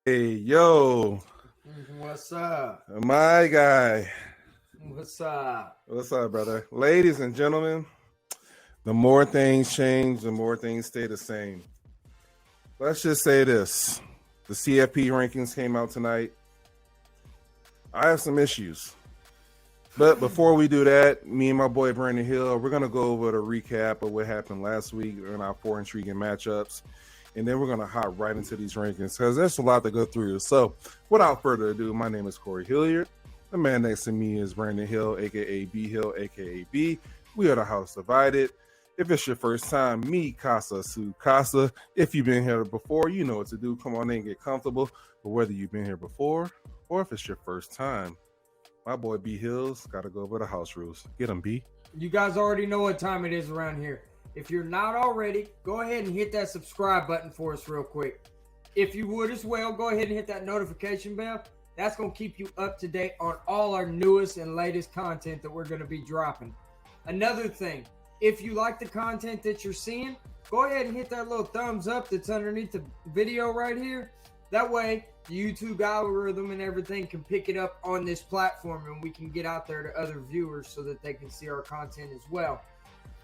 Hey, yo, What's up? my guy. What's up? What's up, brother? Ladies and gentlemen, the more things change, the more things stay the same. Let's just say this. The CFP rankings came out tonight. I have some issues. But before we do that, me and my boy Brandon Hill, we're going to go over the recap of what happened last week in our 4 intriguing matchups. And then we're going to hop right into these rankings because there's a lot to go through. So without further ado, my name is Corey Hilliard. The man next to me is Brandon Hill, a.k.a. B Hill, a.k.a. B. We are the House Divided. If it's your first time, me, Casa, Su Casa. If you've been here before, you know what to do. Come on in, get comfortable. But whether you've been here before or if it's your first time, my boy B Hills got to go over the house rules. Get him, B. You guys already know what time it is around here. If you're not already, go ahead and hit that subscribe button for us real quick. If you would as well, go ahead and hit that notification bell. That's going to keep you up to date on all our newest and latest content that we're going to be dropping. Another thing, if you like the content that you're seeing, go ahead and hit that little thumbs up that's underneath the video right here. That way, the YouTube algorithm and everything can pick it up on this platform and we can get out there to other viewers so that they can see our content as well.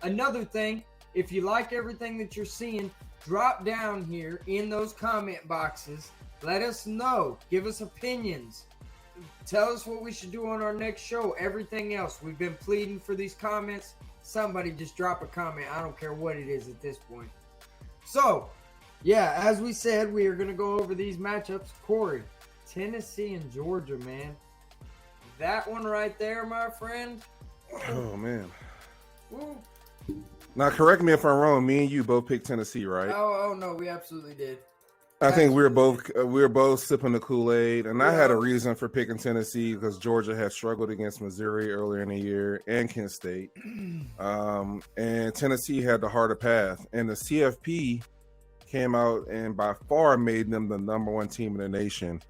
Another thing, if you like everything that you're seeing, drop down here in those comment boxes. Let us know. Give us opinions. Tell us what we should do on our next show. Everything else. We've been pleading for these comments. Somebody just drop a comment. I don't care what it is at this point. So, yeah, as we said, we are going to go over these matchups. Corey, Tennessee and Georgia, man. That one right there, my friend. Oh, man. Woo. Now, correct me if I'm wrong. Me and you both picked Tennessee, right? Oh no, we absolutely did. I think we were both sipping the Kool-Aid, and I had a reason for picking Tennessee because Georgia had struggled against Missouri earlier in the year and Kent State, and Tennessee had the harder path. And the CFP came out and by far made them the number one team in the nation.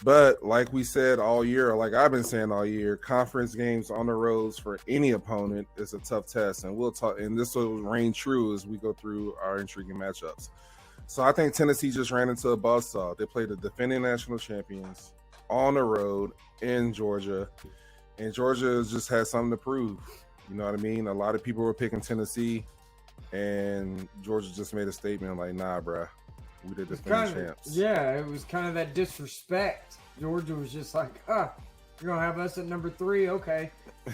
But like we said all year, like I've been saying all year, conference games on the roads for any opponent is a tough test, and we'll talk. And this will reign true as we go through our intriguing matchups. So I think Tennessee just ran into a buzzsaw. They played the defending national champions on the road in Georgia, and Georgia just had something to prove. You know what I mean? A lot of people were picking Tennessee, and Georgia just made a statement like, "Nah, bruh, we the defending champs." Yeah, it was kind of that disrespect. Georgia was just like, you're going to have us at number 3? Okay.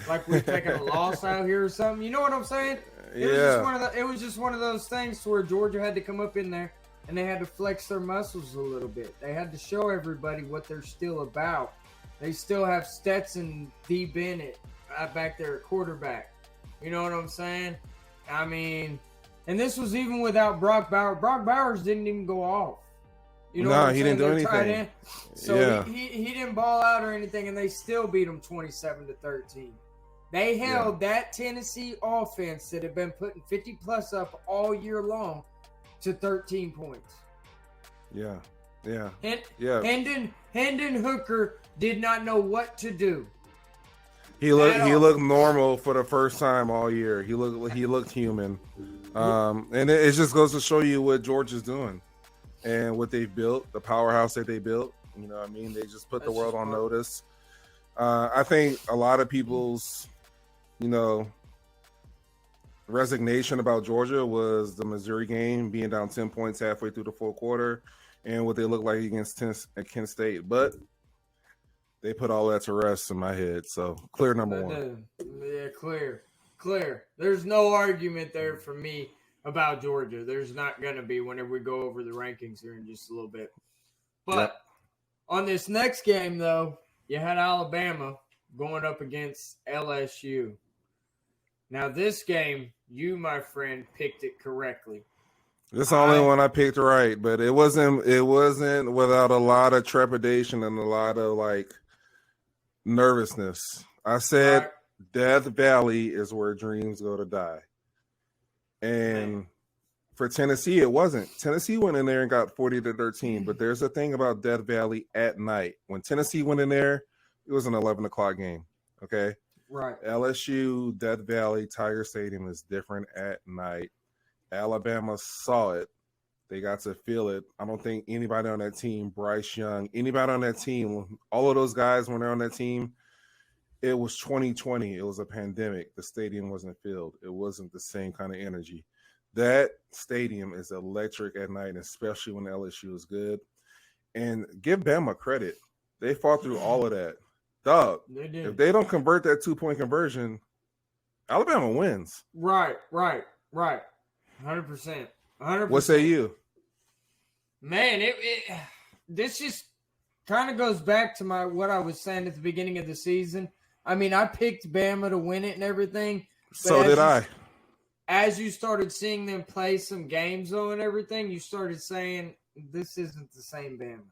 Like we're taking a loss out here or something. You know what I'm saying? It was just one of those things where Georgia had to come up in there and they had to flex their muscles a little bit. They had to show everybody what they're still about. They still have Stetson D. Bennett back there at quarterback. You know what I'm saying? I mean, and this was even without Brock Bowers. Brock Bowers didn't even go off. You know what I'm he saying? didn't do anything. So he didn't ball out or anything, and they still beat him 27-13. They held that Tennessee offense that had been putting 50-plus up all year long to 13 points. Yeah. Hendon Hooker did not know what to do. He looked normal for the first time all year. He looked human, and it just goes to show you what Georgia's doing and what they've built, the powerhouse that they built. You know what I mean? They just put the world on notice. I think a lot of people's, resignation about Georgia was the Missouri game being down 10 points halfway through the fourth quarter and what they looked like against Kent State. But they put all that to rest in my head. So clear number one. Yeah, clear. There's no argument there for me about Georgia. There's not going to be whenever we go over the rankings here in just a little bit. But on this next game, though, you had Alabama going up against LSU. Now, this game, you, my friend, picked it correctly. This is the only one I picked right, but it wasn't without a lot of trepidation and a lot of nervousness. I said Death Valley is where dreams go to die. And for Tennessee, it wasn't. Tennessee went in there and got 40-13, but there's a thing about Death Valley at night. When Tennessee went in there, it was an 11 o'clock game, okay? Right. LSU, Death Valley, Tiger Stadium is different at night. Alabama saw it. They got to feel it. I don't think anybody on that team, Bryce Young, anybody on that team, all of those guys when they're on that team, it was 2020. It was a pandemic. The stadium wasn't filled. It wasn't the same kind of energy. That stadium is electric at night, especially when LSU is good. And give Bama credit. They fought through all of that. Dog, if they don't convert that 2-point conversion, Alabama wins. Right. 100%. 100%. What say you? Man, this just kind of goes back to what I was saying at the beginning of the season. I mean, I picked Bama to win it and everything. So did I. As you started seeing them play some games, though, and everything, you started saying, this isn't the same Bama.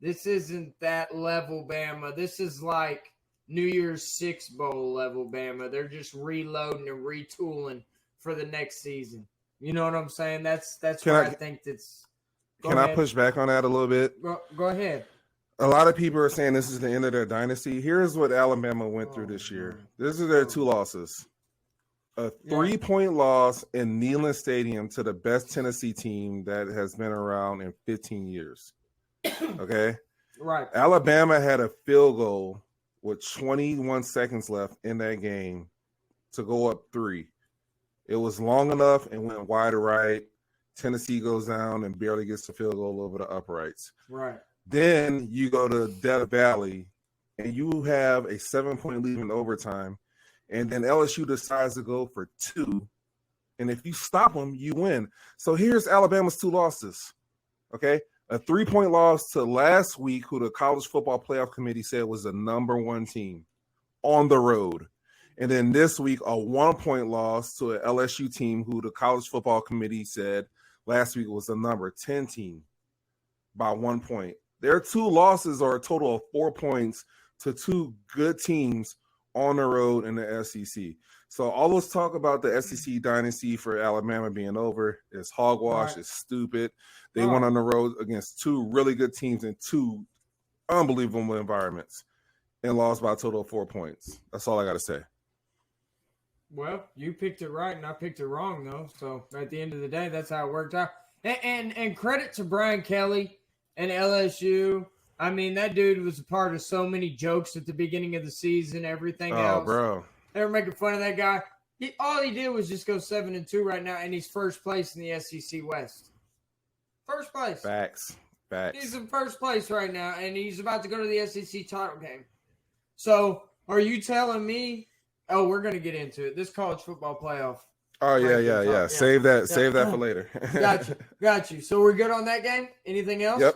This isn't that level Bama. This is like New Year's Six Bowl level Bama. They're just reloading and retooling for the next season. You know what I'm saying? That's why I think that's. Can I push back on that a little bit? Go ahead. A lot of people are saying this is the end of their dynasty. Here's what Alabama went through this year. This is their 2 losses. A 3-point loss in Neyland Stadium to the best Tennessee team that has been around in 15 years. Okay? Right. Alabama had a field goal with 21 seconds left in that game to go up 3. It was long enough and went wide right. Tennessee goes down and barely gets the field goal over the uprights. Right. Then you go to Death Valley and you have a 7-point lead in overtime. And then LSU decides to go for 2. And if you stop them, you win. So here's Alabama's 2 losses. Okay. A 3-point loss to last week, who the College Football Playoff Committee said was the number 1 team on the road. And then this week, a 1-point loss to an LSU team who the College Football Committee said last week was the number 10 team by 1 point. Their 2 losses are a total of 4 points to 2 good teams on the road in the SEC. So all this talk about the SEC dynasty for Alabama being over is hogwash. Right. It's stupid. They went on the road against 2 really good teams in 2 unbelievable environments and lost by a total of 4 points. That's all I got to say. Well, you picked it right and I picked it wrong, though. So at the end of the day, that's how it worked out. And credit to Brian Kelly and LSU. I mean, that dude was a part of so many jokes at the beginning of the season, everything else. Oh, bro. They were making fun of that guy. All he did was just go 7-2 right now, and he's first place in the SEC West. First place. Facts. He's in first place right now, and he's about to go to the SEC title game. So are you telling me – oh, we're going to get into it. This college football playoff. Oh, yeah. Save that for later. Got you. So we're good on that game? Anything else? Yep.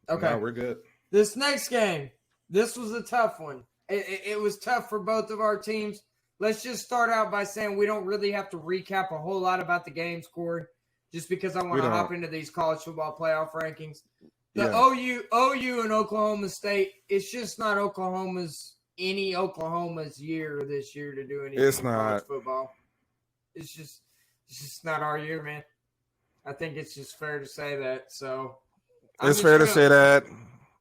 Okay. No, we're good. This next game, this was a tough one. It was tough for both of our teams. Let's just start out by saying we don't really have to recap a whole lot about the games, Corey, just because I want to hop into these college football playoff rankings. The OU and Oklahoma State, it's just not Oklahoma's year this year to do anything. It's not college football. It's just not our year, man. I think it's just fair to say that. So it's fair to say that.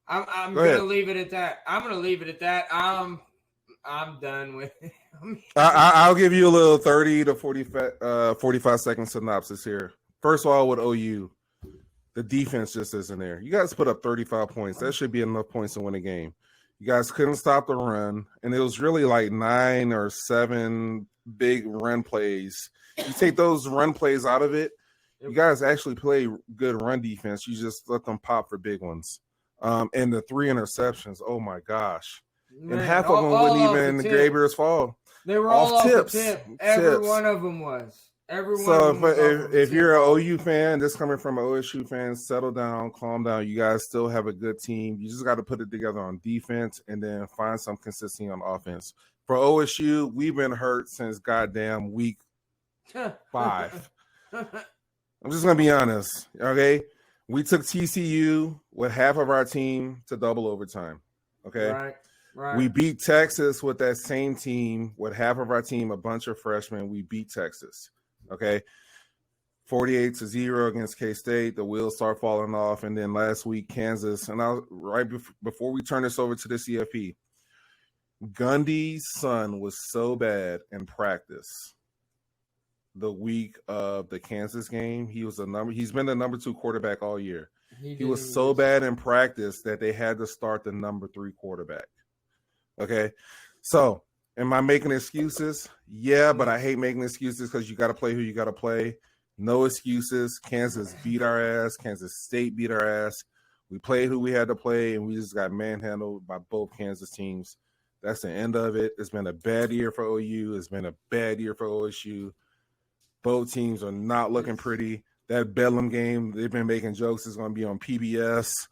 I'm going to leave it at that. I'm done with it. I'll give you a little 30 to 45 second synopsis here. First of all, with OU, the defense just isn't there. You guys put up 35 points. That should be enough points to win a game. You guys couldn't stop the run, and it was really like 9 or 7 big run plays. You take those run plays out of it, you guys actually play good run defense. You just let them pop for big ones. And the 3 interceptions, oh my gosh. Man, and half of them wouldn't even Gabriel's fault. They were all off tips. The tip. Every one of them was. If you're an OU fan, this coming from an OSU fan, settle down, calm down. You guys still have a good team. You just got to put it together on defense and then find some consistency on offense. For OSU, we've been hurt since goddamn week 5. I'm just going to be honest, okay? We took TCU with half of our team to double overtime, okay? Right. We beat Texas with that same team, with half of our team, a bunch of freshmen. We beat Texas, okay? 48-0 against K-State. The wheels start falling off. And then last week, Kansas. And before we turn this over to the CFP, Gundy's son was so bad in practice the week of the Kansas game. He's been the number 2 quarterback all year. He was so bad in practice that they had to start the number 3 quarterback. Okay. So am I making excuses? Yeah, but I hate making excuses because you got to play who you got to play. No excuses. Kansas beat our ass. Kansas State beat our ass. We played who we had to play, and we just got manhandled by both Kansas teams. That's the end of it. It's been a bad year for OU. It's been a bad year for OSU. Both teams are not looking pretty. That Bedlam game, they've been making jokes. It's going to be on PBS.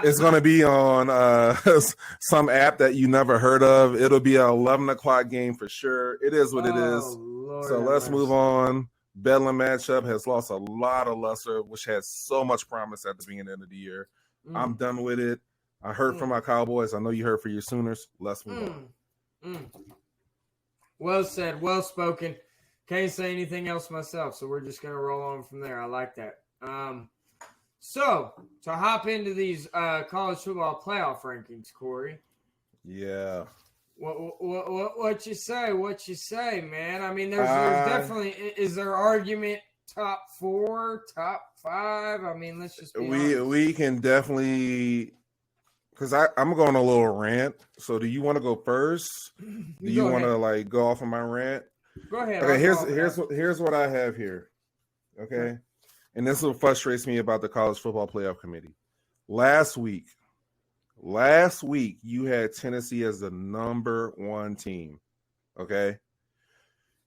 It's going to be on some app that you never heard of. It'll be an 11 o'clock game for sure. It is what it is. Lord, so let's move on. Bedlam matchup has lost a lot of luster, which had so much promise at the beginning of the year. I'm done with it. I heard from my Cowboys. I know you heard for your Sooners. Let's move on. Well said. Well spoken. Can't say anything else myself, so we're just going to roll on from there. I like that. So, to hop into these college football playoff rankings, Corey. Yeah. What you say? What you say, man? I mean, there's definitely – is there argument top 4, top 5? I mean, let's just be honest. We can definitely – because I'm going a little rant. So, do you want to go first? Do you want to, go off on my rant? Go ahead. Okay, here's what I have here. Okay? And this is what frustrates me about the College Football Playoff Committee. Last week, you had Tennessee as the number 1 team, okay?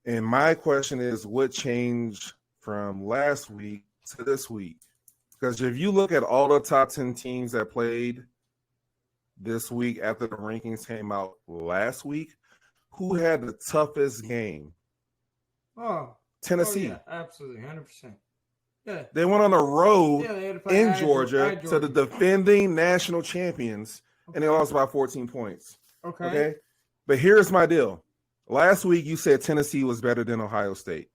And my question is, what changed from last week to this week? Because if you look at all the top 10 teams that played this week after the rankings came out last week, who had the toughest game? Oh, Tennessee. Oh, yeah, absolutely, 100%. Yeah. They went on a road in Georgia to the defending national champions, and they lost by 14 points. Okay. But here's my deal. Last week, you said Tennessee was better than Ohio State.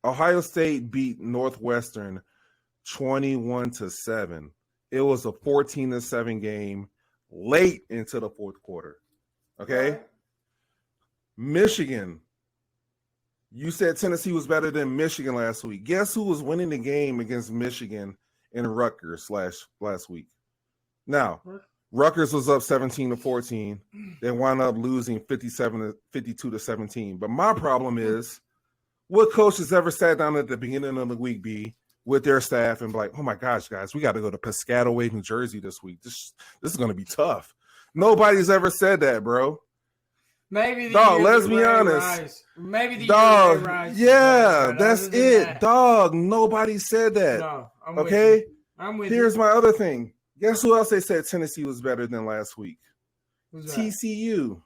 Ohio State beat Northwestern 21-7. It was a 14-7 game late into the fourth quarter. Okay. Right. Michigan. You said Tennessee was better than Michigan last week. Guess who was winning the game against Michigan in Rutgers last week? Now, Rutgers was up 17-14. They wound up losing 52-17. But my problem is, what coach has ever sat down at the beginning of the week, with their staff and be like, oh my gosh, guys, we got to go to Piscataway, New Jersey this week. This is going to be tough. Nobody's ever said that, bro. Maybe the dog, year let's be honest. Rise. Maybe the dog, year rise. yeah, that's it. That. Dog, nobody said that. No, I'm okay? With you. I'm with Here's you. my other thing. Guess who else they said Tennessee was better than last week? Who's that? TCU.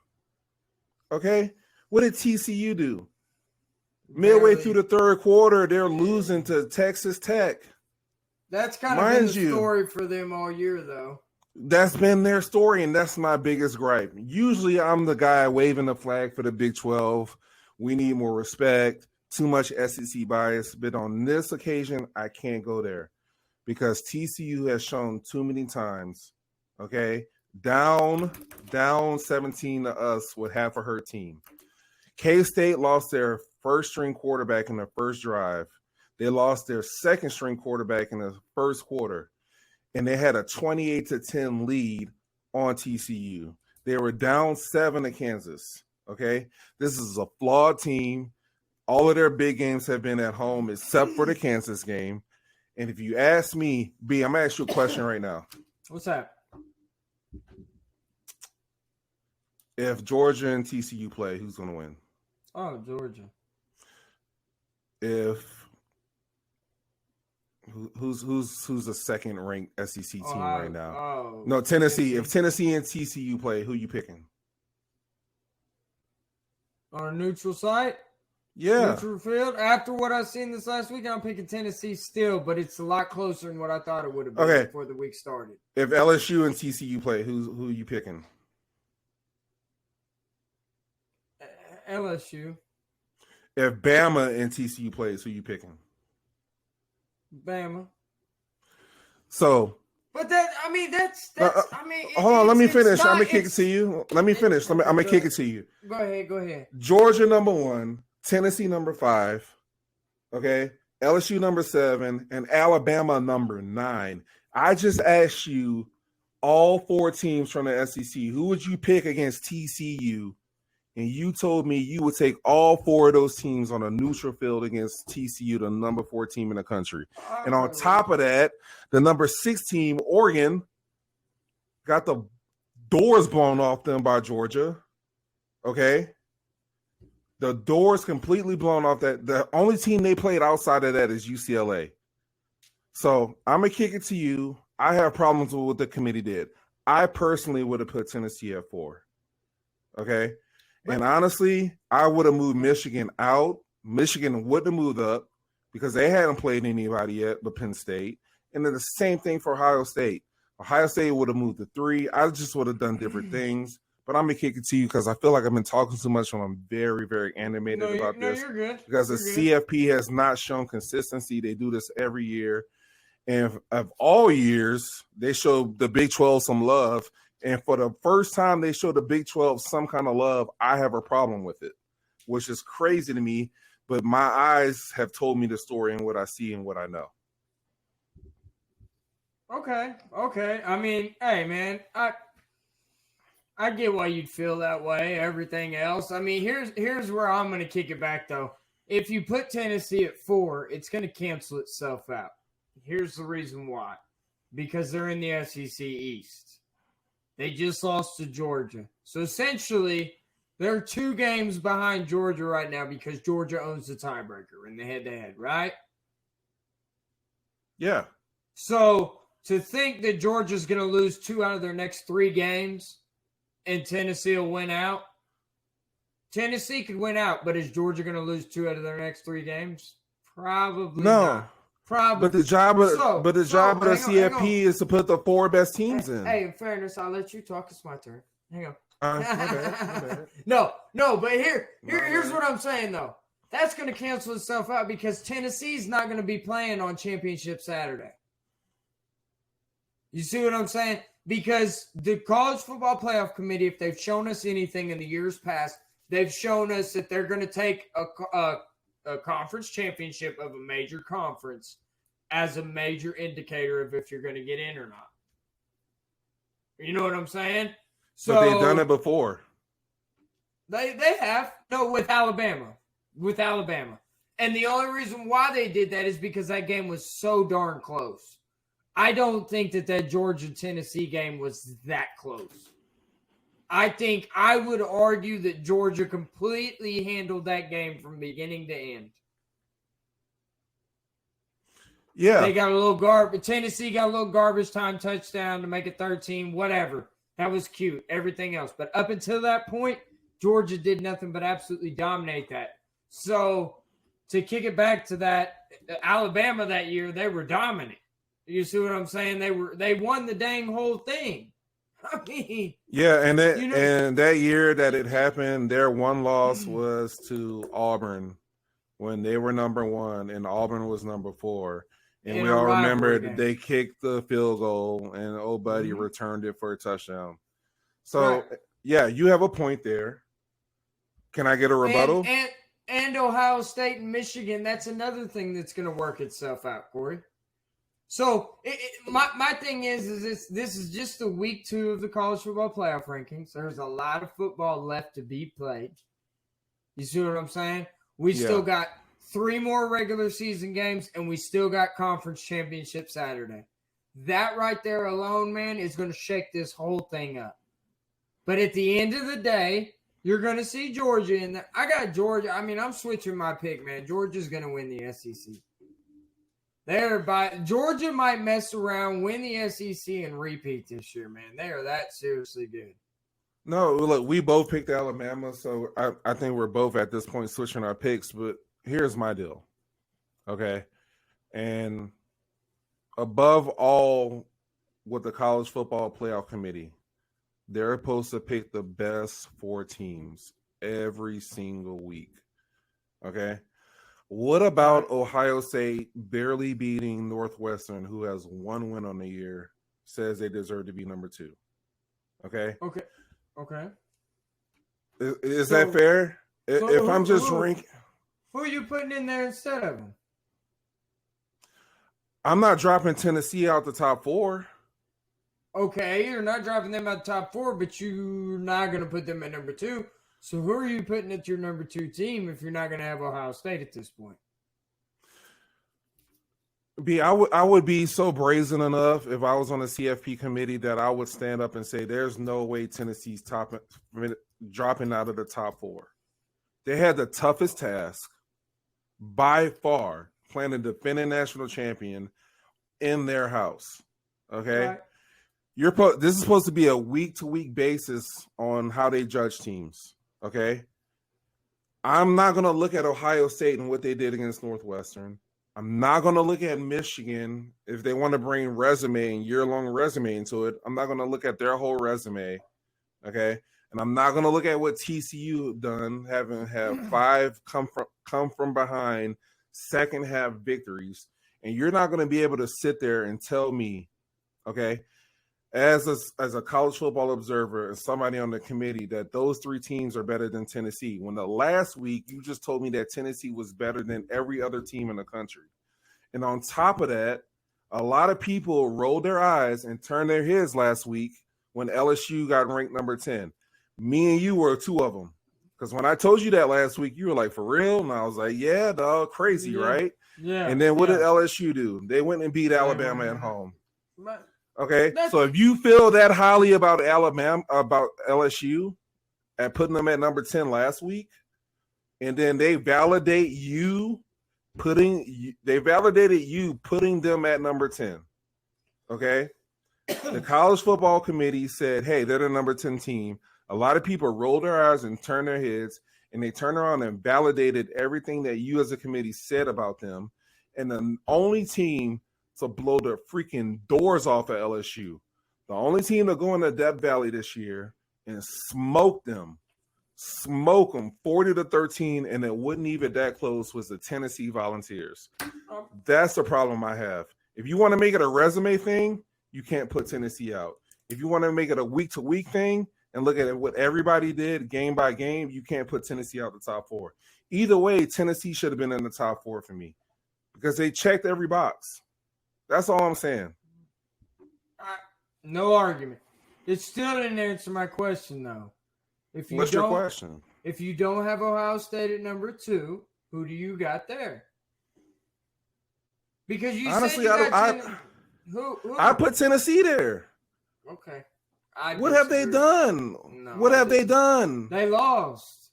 Okay? What did TCU do? Midway through the third quarter, they're losing to Texas Tech. That's kind of been the story for them all year, though. That's been their story, and that's my biggest gripe. Usually, I'm the guy waving the flag for the Big 12. We need more respect, too much SEC bias. But on this occasion, I can't go there because TCU has shown too many times, okay, down 17 to us with half of her team. K-State lost their first-string quarterback in the first drive. They lost their second-string quarterback in the first quarter. And they had a 28-10 lead on TCU. They were down 7 to Kansas, okay? This is a flawed team. All of their big games have been at home except for the Kansas game. And if you ask me, B, I'm going to ask you a question right now. What's that? If Georgia and TCU play, who's going to win? Oh, Georgia. Who's the second ranked SEC team right now? Oh, no, Tennessee. If Tennessee and TCU play, who you picking? On a neutral site? Yeah. Neutral field? After what I've seen this last week, I'm picking Tennessee still, but it's a lot closer than what I thought it would have been before the week started. If LSU and TCU play, who you picking? LSU. If Bama and TCU plays, who you picking? Bama. So But that's. I mean, Hold on, let me finish. I'm not, gonna kick it to you. Let me finish. I'm gonna kick it to you. Go ahead. Georgia number 1, Tennessee number 5, okay, LSU number 7, and Alabama number 9. I just asked you all 4 teams from the SEC. Who would you pick against TCU? And you told me you would take all 4 of those teams on a neutral field against TCU, the number 4 team in the country. And on top of that, the number 6 team, Oregon, got the doors blown off them by Georgia. Okay? The doors completely blown off that. The only team they played outside of that is UCLA. So I'm going to kick it to you. I have problems with what the committee did. I personally would have put Tennessee at 4. Okay? And honestly, I would have moved Michigan out. Michigan wouldn't have moved up because they hadn't played anybody yet but Penn State. And then the same thing for Ohio State. Ohio State would have moved to 3. I just would have done different things. But I'm going to kick it to you because I feel like I've been talking too much and I'm very, very animated about this. You're good. Because the CFP has not shown consistency. They do this every year. And of all years, they show the Big 12 some love. And for the first time they show the Big 12 some kind of love, I have a problem with it, which is crazy to me. But my eyes have told me the story and what I see and what I know. Okay. I mean, hey, man, I get why you'd feel that way. Everything else. I mean, here's where I'm going to kick it back, though. If you put Tennessee at 4, it's going to cancel itself out. Here's the reason why. Because they're in the SEC East. They just lost to Georgia. So essentially, they're 2 games behind Georgia right now because Georgia owns the tiebreaker in the head-to-head, right? Yeah. So to think that Georgia's going to lose 2 out of their next 3 games and Tennessee will win out, Tennessee could win out, but is Georgia going to lose 2 out of their next 3 games? Probably not. Probably. But the job of the CFP is to put the 4 best teams in. Hey, in fairness, I'll let you talk. It's my turn. Hang on. My bad. No, but here's what I'm saying, though. That's going to cancel itself out because Tennessee's not going to be playing on Championship Saturday. You see what I'm saying? Because the College Football Playoff Committee, if they've shown us anything in the years past, they've shown us that they're going to take a conference championship of a major conference as a major indicator of if you're going to get in or not. You know what I'm saying? So but they've done it before. They have. No, with Alabama. And the only reason why they did that is because that game was so darn close. I don't think that Georgia-Tennessee game was that close. I would argue that Georgia completely handled that game from beginning to end. Yeah. They got a little garbage. Tennessee got a little garbage time touchdown to make it 13, whatever. That was cute. Everything else. But up until that point, Georgia did nothing but absolutely dominate that. So to kick it back to that, Alabama that year, they were dominant. You see what I'm saying? They won the dang whole thing. I mean, yeah, and that year that it happened, their one loss was to Auburn when they were number 1 and Auburn was number 4. And we all remember they kicked the field goal and old buddy returned it for a touchdown. So, yeah, you have a point there. Can I get a rebuttal? And Ohio State and Michigan, that's another thing that's going to work itself out, Corey. So my thing is this is just the week 2 of the college football playoff rankings. There's a lot of football left to be played. You see what I'm saying? We still got 3 more regular season games, and we still got conference championship Saturday. That right there alone, man, is going to shake this whole thing up. But at the end of the day, you're going to see Georgia in there. I got Georgia. I mean, I'm switching my pick, man. Georgia's going to win the SEC. Georgia might mess around, win the SEC, and repeat this year, man. They are that seriously good. No, look, we both picked Alabama, so I think we're both at this point switching our picks. But here's my deal, okay? And above all, with the College Football Playoff Committee, they're supposed to pick the best 4 teams every single week, okay? What about Ohio State barely beating Northwestern, who has 1 win on the year, says they deserve to be number 2. Okay. Okay. Is that fair? If I'm just ranking, who are you putting in there instead of them? I'm not dropping Tennessee out the top 4. Okay, you're not dropping them out the top 4, but you're not going to put them at number 2. So who are you putting at your number 2 team if you're not going to have Ohio State at this point? I would be so brazen enough if I was on the CFP committee that I would stand up and say there's no way Tennessee's dropping out of the top 4. They had the toughest task by far, playing a defending national champion in their house. Okay. Right. This is supposed to be a week-to-week basis on how they judge teams. Okay. I'm not going to look at Ohio State and what they did against Northwestern. I'm not going to look at Michigan if they want to bring resume and year-long resume into it. I'm not going to look at their whole resume. Okay. And I'm not going to look at what TCU done, having had 5 come from behind second half victories. And you're not going to be able to sit there and tell me, okay, as a college football observer and somebody on the committee, that those 3 teams are better than Tennessee. When the last week you just told me that Tennessee was better than every other team in the country. And on top of that, a lot of people rolled their eyes and turned their heads last week when LSU got ranked number 10. Me and you were 2 of them. Because when I told you that last week, you were like, for real? And I was like, yeah, dog, crazy, right? Yeah. And then what did LSU do? They went and beat Alabama at home. Okay, so if you feel that highly about LSU, and putting them at number 10 last week, and then they validated you putting them at number 10. Okay, the college football committee said, hey, they're the number 10 team. A lot of people rolled their eyes and turned their heads, and they turned around and validated everything that you as a committee said about them. And the only team to blow the freaking doors off of LSU, the only team to go into Death Valley this year and smoke them 40-13, and it wasn't even that close, was the Tennessee Volunteers. That's the problem I have. If you want to make it a resume thing, you can't put Tennessee out. If you want to make it a week-to-week thing and look at what everybody did game by game, you can't put Tennessee out the top 4. Either way, Tennessee should have been in the top 4 for me because they checked every box. That's all I'm saying. No argument. It still didn't answer my question, though. What's your question? If you don't have Ohio State at number 2, who do you got there? Because you honestly, who? I put Tennessee there. Okay. What have they done? No, what have they done? They lost.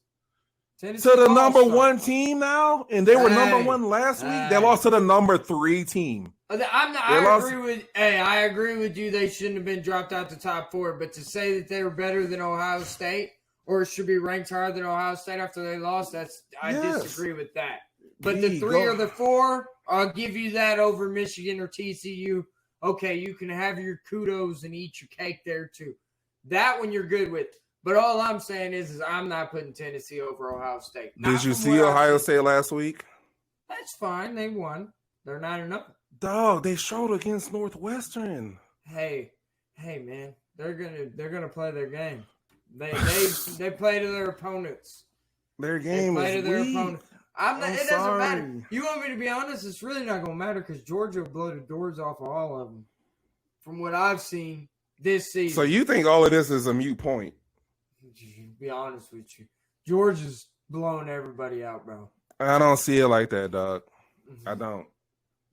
Tennessee to the number 1 team now, and they were number 1 last week. They lost to the number 3 team. I agree with you. They shouldn't have been dropped out the top 4. But to say that they were better than Ohio State or should be ranked higher than Ohio State after they lost, I disagree with that. But the 3 or the 4, I'll give you that over Michigan or TCU. Okay, you can have your kudos and eat your cake there too. That one you're good with. But all I'm saying is I'm not putting Tennessee over Ohio State. Did you see Ohio State last week? That's fine. They won. They're 9-0. Dog, they showed against Northwestern. Hey, man, they're gonna play their game. They play to their opponents. Their game is weak. It doesn't matter. You want me to be honest? It's really not gonna matter because Georgia will blow the doors off of all of them. From what I've seen this season. So you think all of this is a moot point? To be honest with you, Georgia's blowing everybody out, bro. I don't see it like that, dog. I don't.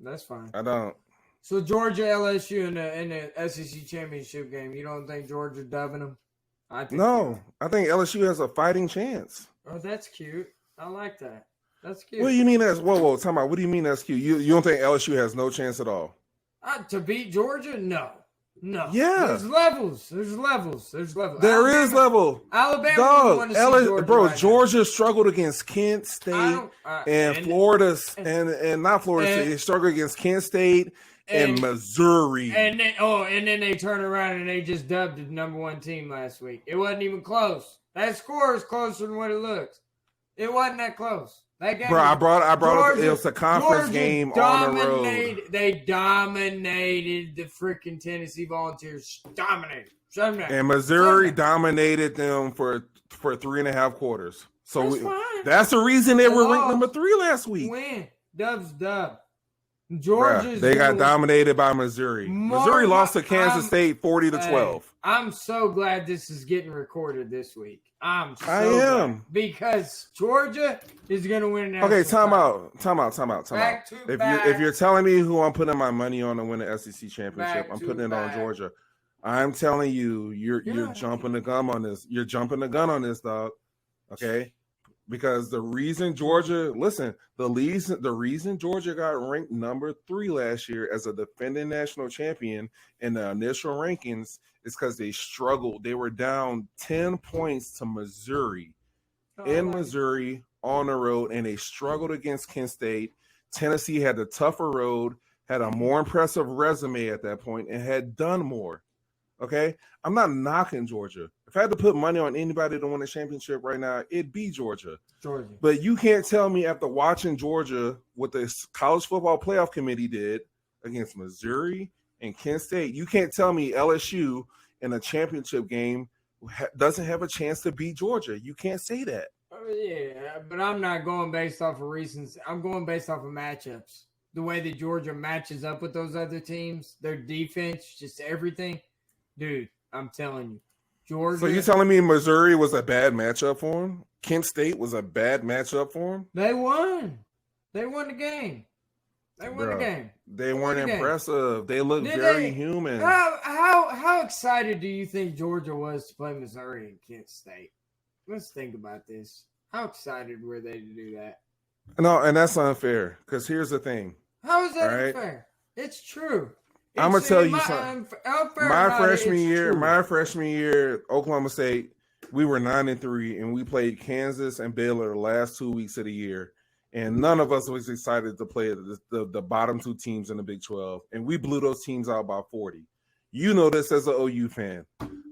That's fine. I don't. So Georgia, LSU in the SEC championship game, you don't think Georgia dubbing them? I think LSU has a fighting chance. Oh, that's cute. I like that. That's cute. What do you mean that's whoa, time out. What do you mean that's cute? You don't think LSU has no chance at all? To beat Georgia? No. Yeah. There's levels. There is level. Alabama. Georgia struggled against Kent State and Florida and not Florida State. They struggled against Kent State and Missouri. And then they turn around and they just dubbed the number 1 team last week. It wasn't even close. That score is closer than what it looks. It wasn't that close. That game Bro, I brought up. Georgia- It was a conference Georgia game on the road. They dominated the freaking Tennessee Volunteers. Dominated. And Missouri dominated them for 3.5 quarters. So that's the reason they were ranked number 3 last week. Win. Dub's dub. Bruh, Georgia's they got gonna- dominated by Missouri. Missouri lost to Kansas State 40-12. I'm so glad this is getting recorded this week. I am. Glad. Because Georgia is going to win. Okay, time out. Back to back. If you're telling me who I'm putting my money on to win the SEC championship, Back I'm to putting it on back. Georgia. I'm telling you, you're jumping the gun on this. You're jumping the gun on this, dog. Okay, because the reason Georgia got ranked number 3 last year as a defending national champion in the initial rankings is because they struggled. They were down 10 points to Missouri in Missouri on the road, and they struggled against Kent State. Tennessee had the tougher road, had a more impressive resume at that point, and had done more. Okay, I'm not knocking Georgia. If I had to put money on anybody to win a championship right now, it'd be Georgia. But you can't tell me after watching Georgia what the college football playoff committee did against Missouri and Kent State, you can't tell me LSU in a championship game doesn't have a chance to beat Georgia. You can't say that. Yeah, but I'm not going based off of reasons. I'm going based off of matchups. The way that Georgia matches up with those other teams, their defense, just everything. Dude, I'm telling you. Georgia. So you're telling me Missouri was a bad matchup for him? Kent State was a bad matchup for him? They won. They won the game. They weren't impressive. They looked very human. How excited do you think Georgia was to play Missouri and Kent State? Let's think about this. How excited were they to do that? No, and that's unfair. Because here's the thing. How is that unfair? It's true. I'm gonna tell you something. My freshman year, Oklahoma State, we were 9-3, and we played Kansas and Baylor the last 2 weeks of the year, and none of us was excited to play the bottom 2 teams in the Big 12, and we blew those teams out by 40. You know this as an OU fan,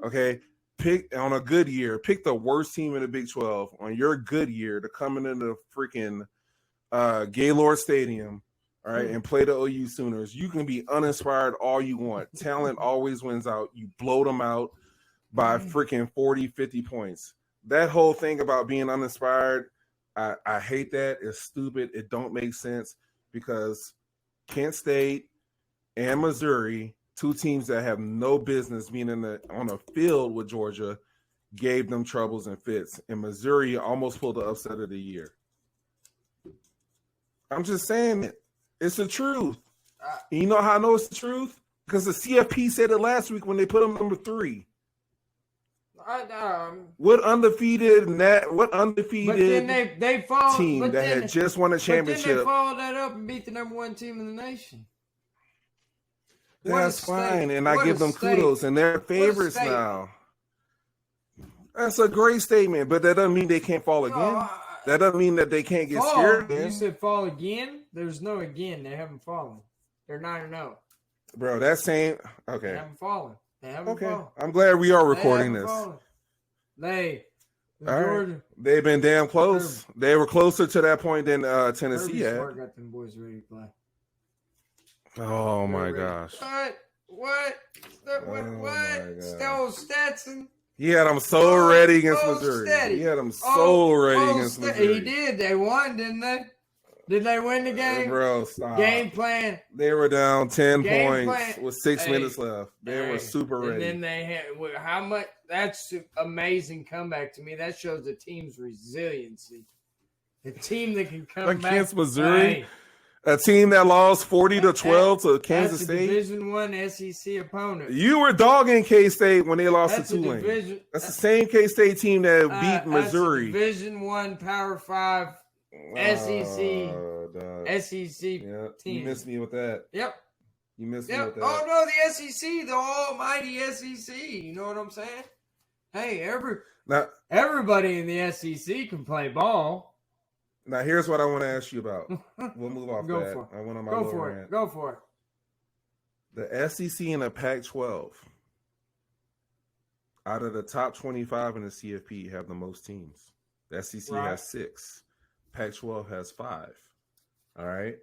okay? Pick on a good year, pick the worst team in the Big 12 on your good year to come into the freaking Gaylord Stadium. All right, and play the OU Sooners. You can be uninspired all you want. Talent always wins out. You blow them out by freaking 40, 50 points. That whole thing about being uninspired, I hate that. It's stupid. It don't make sense because Kent State and Missouri, 2 teams that have no business being on a field with Georgia, gave them troubles and fits. And Missouri almost pulled the upset of the year. I'm just saying it. It's the truth. You know how I know it's the truth? Because the CFP said it last week when they put them number 3. What undefeated team that had just won a championship? But then they followed that up and beat the number 1 team in the nation. That's fine, and I give them kudos, and they're favorites now. That's a great statement, but that doesn't mean they can't fall again. That doesn't mean that they can't get scared again. You said fall again? There's no again. They haven't fallen. They're 9-0. Bro, that same okay. They haven't fallen. Fallen. I'm glad we are recording this. Georgia. They've been damn close. They were closer to that point than Tennessee had. Got them boys ready to play. Oh my gosh. What? Still Stetson. He had them so ready against Missouri. Steady. He had them so ready against Missouri. He did. They won, didn't they? Did they win the game? Bro, stop. Game plan. They were down 10 points with 6 minutes left. They were super ready. And then they had how much? That's amazing comeback to me. That shows the team's resiliency. The team that can come back against Missouri. A team that lost 40-12 to Kansas State. Division I SEC opponent. You were dogging K-State when they lost to Tulane. That's the same K-State team that beat Missouri. Division I Power 5 SEC team. You missed me with that. Yep. You missed me with that. Oh no, the SEC, the almighty SEC. You know what I'm saying? Hey, everybody in the SEC can play ball. Now, here's what I want to ask you about. We'll move off Go that. For it. I went on my Go for it. rant. Go for it. The SEC and the Pac-12, out of the top 25 in the CFP, have the most teams. The SEC has 6. Pac-12 has 5. All right.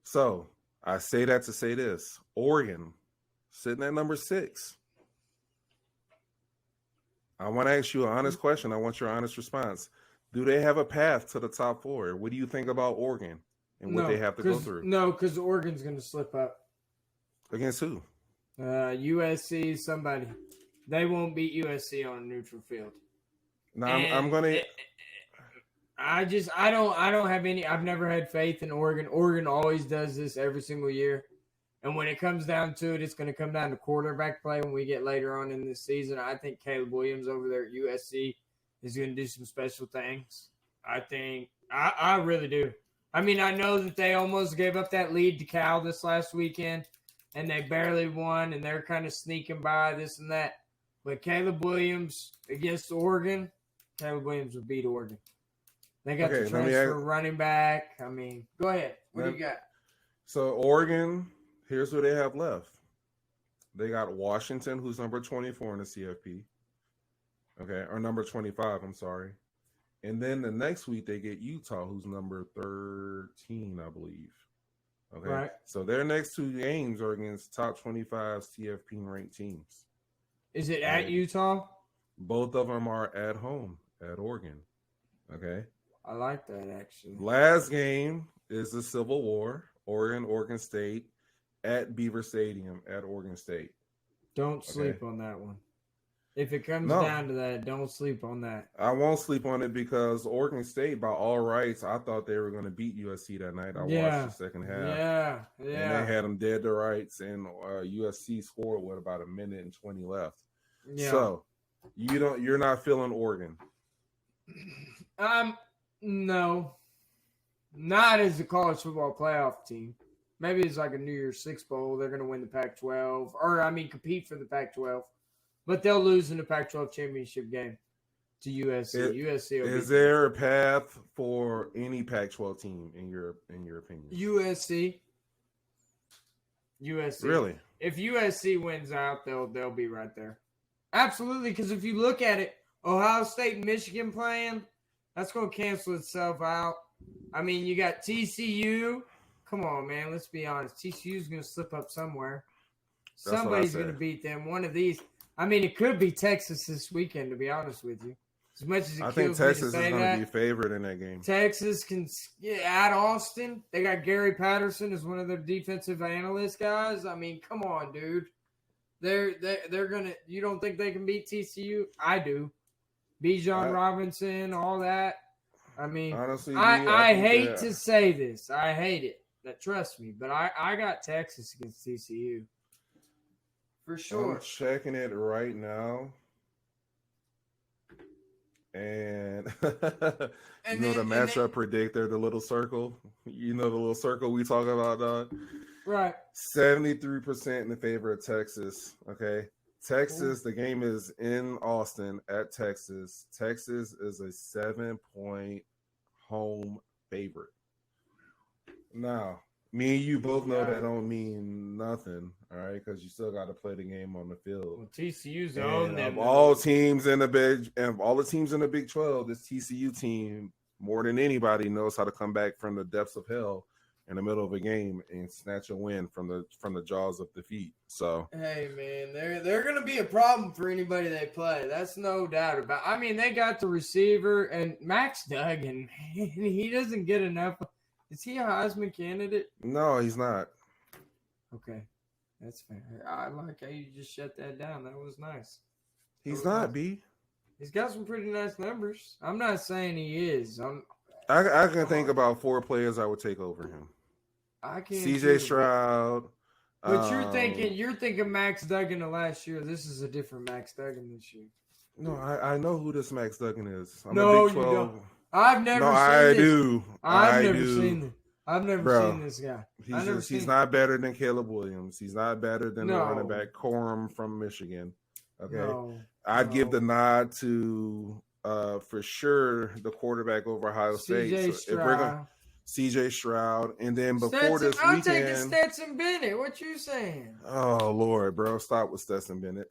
So I say that to say this: Oregon sitting at number 6. I want to ask you an honest question. I want your honest response. Do they have a path to the top 4? What do you think about Oregon and what they have to go through? No, because Oregon's going to slip up. Against who? USC, somebody. They won't beat USC on a neutral field. No, I'm gonna. I don't have any. I've never had faith in Oregon. Oregon always does this every single year, and when it comes down to it, it's going to come down to quarterback play. When we get later on in this season, I think Caleb Williams over there at USC is going to do some special things. I really do. I mean, I know that they almost gave up that lead to Cal this last weekend, and they barely won, and they're kind of sneaking by this and that. But Caleb Williams against Oregon, Caleb Williams would beat Oregon. They got the transfer running back. I mean, go ahead. What do you got? So Oregon, here's what they have left. They got Washington, who's number 24 in the CFP. Okay, or number 25, I'm sorry. And then the next week they get Utah, who's number 13, I believe. Okay, right. So their next 2 games are against top 25 CFP ranked teams. Is it at Utah? Both of them are at home at Oregon. Okay. I like that, actually. Last game is the Civil War, Oregon State at Beaver Stadium at Oregon State. Don't sleep on that one. If it comes down to that, don't sleep on that. I won't sleep on it because Oregon State, by all rights, I thought they were going to beat USC that night. I watched the second half. Yeah. And they had them dead to rights, and USC scored with about a minute and 20 left. Yeah. So you're not feeling Oregon. No. Not as a college football playoff team. Maybe it's like a New Year's Six Bowl. They're going to win the Pac-12. Compete for the Pac-12. But they'll lose in the Pac-12 championship game to USC. Is there a path for any Pac-12 team in your opinion? USC. Really? If USC wins out, they'll be right there. Absolutely, because if you look at it, Ohio State and Michigan playing, that's going to cancel itself out. I mean, you got TCU. Come on, man. Let's be honest. TCU's going to slip up somewhere. Somebody's going to beat them. One of these. I mean, it could be Texas this weekend, to be honest with you. As much as I think Texas is going to be favored in that game. Texas can at Austin. They got Gary Patterson as one of their defensive analyst guys. I mean, come on, dude. They're gonna. You don't think they can beat TCU? I do. Bijan Robinson, all that. I mean, honestly, I hate to say this. I hate it. Trust me, but I got Texas against TCU. For sure. I'm checking it right now. And the matchup predictor, the little circle. You know the little circle we talk about, dog? Right. 73% in the favor of Texas. Okay. Texas, the game is in Austin at Texas. Texas is a 7-point home favorite. Now, me and you both know that don't mean nothing, all right? Because you still got to play the game on the field. Well, TCU's on them. All teams in the Big 12, this TCU team, more than anybody, knows how to come back from the depths of hell in the middle of a game and snatch a win from the jaws of defeat. So hey, man, they're going to be a problem for anybody they play. That's no doubt about. I mean, they got the receiver and Max Duggan. He doesn't get enough. Is he a Heisman candidate? No, he's not. Okay, that's fair. I like how you just shut that down. That was nice. He's not, B. He's got some pretty nice numbers. I'm not saying he is. I can think about 4 players I would take over him. I can't. CJ Stroud. But you're thinking Max Duggan of last year. This is a different Max Duggan this year. No, I know who this Max Duggan is. No, you don't. I've never seen this. I've never seen this guy. He's not better than Caleb Williams. He's not better than the running back Corum from Michigan. Okay. I'd give the nod to for sure the quarterback over Ohio State. CJ Stroud. And then before this weekend, I'm taking Stetson Bennett. What you saying? Oh Lord, bro. Stop with Stetson Bennett.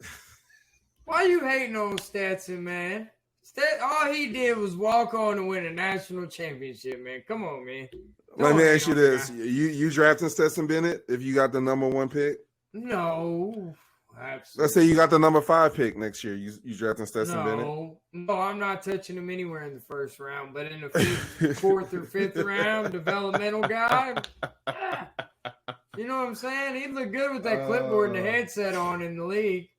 Why you hating on Stetson, man? All he did was walk on and win a national championship, man. Come on, man. Let me ask you this: you drafting Stetson Bennett if you got the number 1 pick? No. Absolutely. Let's say you got the number 5 pick next year. You drafting Stetson Bennett? No, I'm not touching him anywhere in the first round. But in the 4th or 5th round, developmental guy. Yeah. You know what I'm saying? He looked good with that clipboard and the headset on in the league.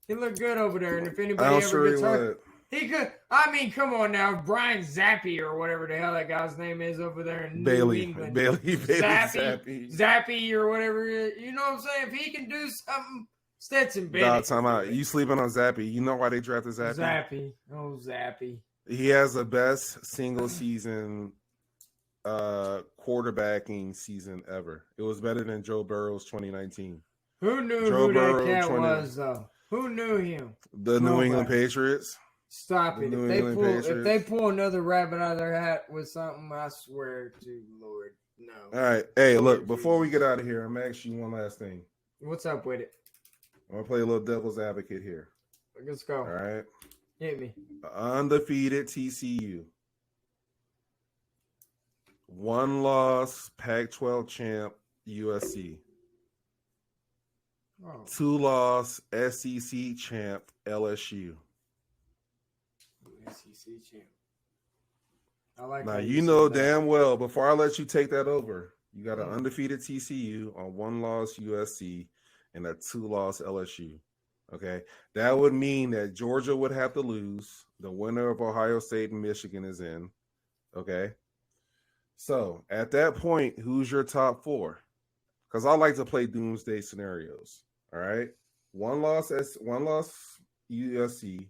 He looked good over there. And if anybody ever gets hurt, he could. I mean, come on now, Brian Zappi or whatever the hell that guy's name is over there in New England. Bailey Zappi or whatever. You know what I'm saying? If he can do something, Stetson Bennett. Time out. You sleeping on Zappi? You know why they drafted Zappi? Zappi. He has the best single season quarterbacking season ever. It was better than Joe Burrow's 2019. Who knew who that cat was though? Who knew him? The New England Patriots. Stop it. If they pull another rabbit out of their hat with something, I swear to Lord, no. All right. Hey, look, before we get out of here, I'm going to ask you one last thing. What's up with it? I'm going to play a little devil's advocate here. Let's go. All right. Hit me. Undefeated TCU. 1 loss, Pac-12 champ, USC. 2 loss, SEC champ, LSU. SEC champ. I like. Now you know damn well. Before I let you take that over, you got an undefeated TCU on 1 loss USC and a 2 loss LSU. Okay, that would mean that Georgia would have to lose. The winner of Ohio State and Michigan is in. Okay, so at that point, who's your top 4? Because I like to play doomsday scenarios. All right, 1 loss USC.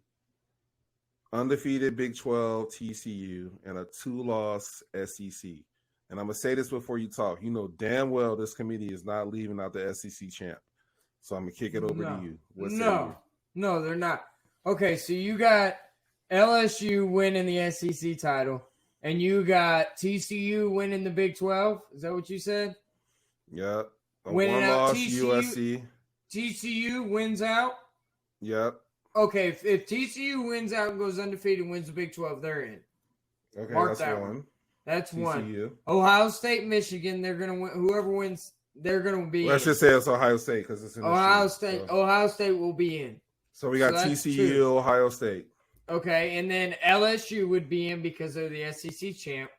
Undefeated Big 12 TCU and a 2 loss SEC. And I'm going to say this before you talk. You know damn well this committee is not leaving out the SEC champ. So I'm going to kick it over to you. No, they're not. Okay, so you got LSU winning the SEC title and you got TCU winning the Big 12. Is that what you said? Yep. Winning 1 loss USC. TCU wins out? Yep. Okay, if TCU wins out and goes undefeated and wins the Big 12, they're in. Okay, Mark that's that one. That's TCU. 1. Ohio State, Michigan, they're going to win. Whoever wins, they're going to be Let's just say it's Ohio State because it's in Ohio the State. So. Ohio State will be in. So we got TCU, 2. Ohio State. Okay, and then LSU would be in because they're the SEC champ.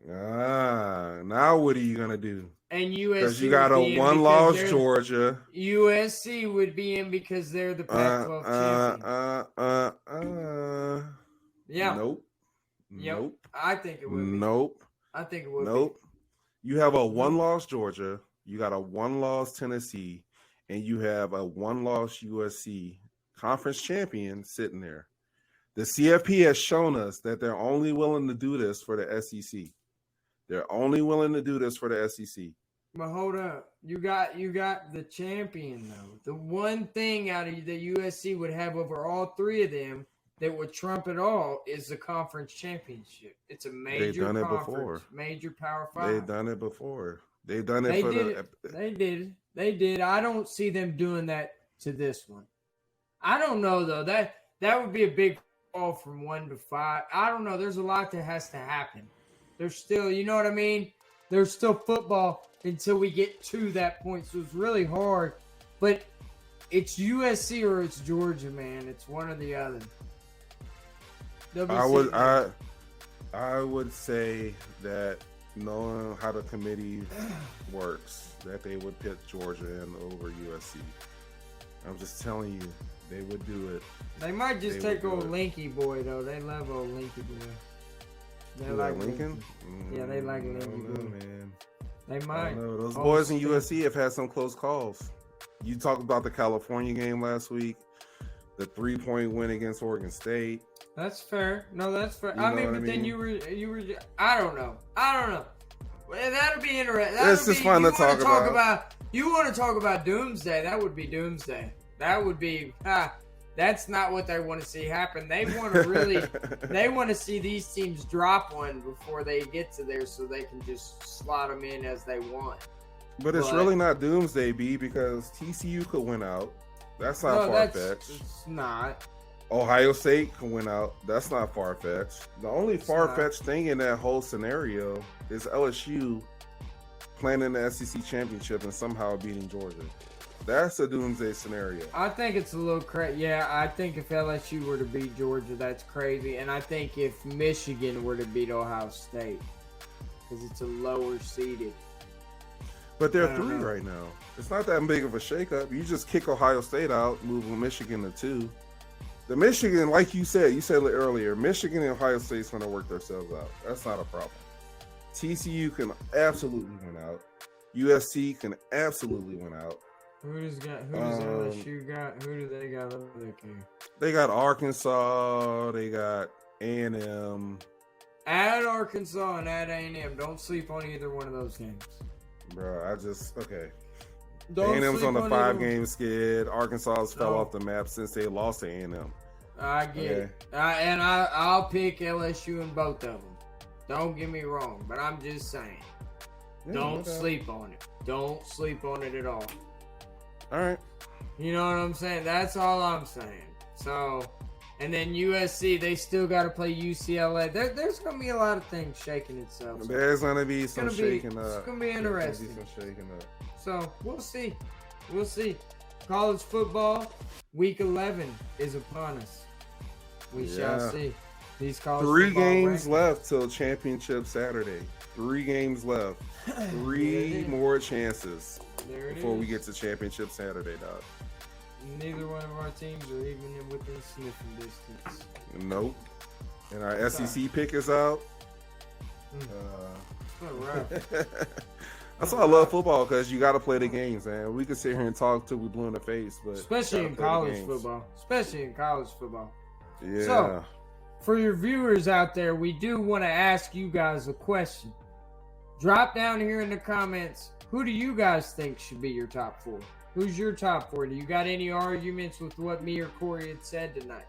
Now what are you going to do? And USC because you got a 1 loss Georgia. USC would be in because they're the Pac-12 champion. Yeah. Nope. Yep. Nope. I think it would be. Nope. I think it would be. You have a 1 loss Georgia. You got a 1 loss Tennessee. And you have a 1 loss USC conference champion sitting there. The CFP has shown us that they're only willing to do this for the SEC. They're only willing to do this for the SEC. But hold up. You got the champion, though. The one thing out of the USC would have over all 3 of them that would trump it all is the conference championship. It's a major They've done conference, it before. Major Power 5. They've done it before. They've done it They did. I don't see them doing that to this one. I don't know, though. That would be a big fall from 1 to 5. I don't know. There's a lot that has to happen. There's still, you know what I mean? There's still football until we get to that point. So it's really hard. But it's USC or it's Georgia, man. It's one or the other. I would say that knowing how the committee works, that they would pick Georgia in over USC. I'm just telling you, they would do it. They might just take old Linky boy, though. They love old Linky boy. They like Lincoln? Yeah, they like Lincoln. Man. They might. Those boys in USC have had some close calls. You talked about the California game last week, the 3-point win against Oregon State. That's fair. No, that's fair. Then you were. I don't know. Well, that'll be interesting. It's just fun to talk about. You want to talk about doomsday? That would be doomsday. That would be. That's not what they want to see happen. They want to really, they want to see these teams drop one before they get to there so they can just slot them in as they want. But it's really not doomsday, B, because TCU could win out. That's not far-fetched. It's not. Ohio State can win out. That's not far fetched. The only It's far fetched thing in that whole scenario is LSU playing in the SEC championship and somehow beating Georgia. That's a doomsday scenario. I think it's a little crazy. Yeah, I think if LSU were to beat Georgia, that's crazy. And I think if Michigan were to beat Ohio State, because it's a lower seeded. But they're I don't 3 know. right now. It's not that big of a shakeup. You just kick Ohio State out, move Michigan to 2. The Michigan, like you said it earlier, Michigan and Ohio State's going to work themselves out. That's not a problem. TCU can absolutely win out. USC can absolutely win out. Who does LSU got? Who do they got over there? They got Arkansas. They got A&M. At Arkansas and at A&M. Don't sleep on either one of those games. Bro, okay. Don't A&M's sleep on the either 5-game skid. Arkansas has fell No. off the map since they lost to A&M. I get it. I'll pick LSU in both of them. Don't get me wrong, but I'm just saying. Yeah, Don't okay. sleep on it. Don't sleep on it at all. All right. You know what I'm saying? That's all I'm saying. So, and then USC, they still got to play UCLA. There's going to be a lot of things shaking itself. So There's going to be some shaking up. It's going to be There's interesting. gonna be some shaking up. So, we'll see. We'll see. College football, week 11 is upon us. We shall Yeah. see. These college 3 football games rankings. left till championship Saturday. 3 games left. 3 more chances There it before is. we get to championship Saturday, dog. Neither one of our teams are even within sniffing distance. Nope. And our SEC pick is out. It's been rough. That's why I love football, because you got to play the games, man. We could sit here and talk till we blue in the face, but Especially gotta in play the college games. football. Especially in college football. Yeah. So, for your viewers out there, we do want to ask you guys a question. Drop down here in the comments, who do you guys think should be your top 4? Who's your top 4? Do you got any arguments with what me or Corey had said tonight?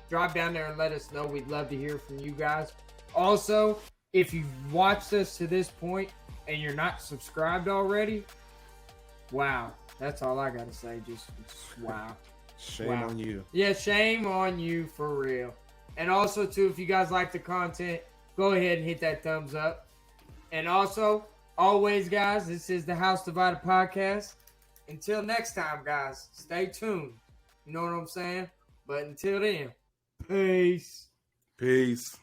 Drop down there and let us know. We'd love to hear from you guys. Also, if you've watched us to this point and you're not subscribed already, wow. That's all I got to say. Just wow. Shame Wow. on you. Yeah, shame on you for real. And also, too, if you guys like the content, go ahead and hit that thumbs up. And also, always, guys, this is the House Divided Podcast. Until next time, guys, stay tuned. You know what I'm saying? But until then, peace. Peace.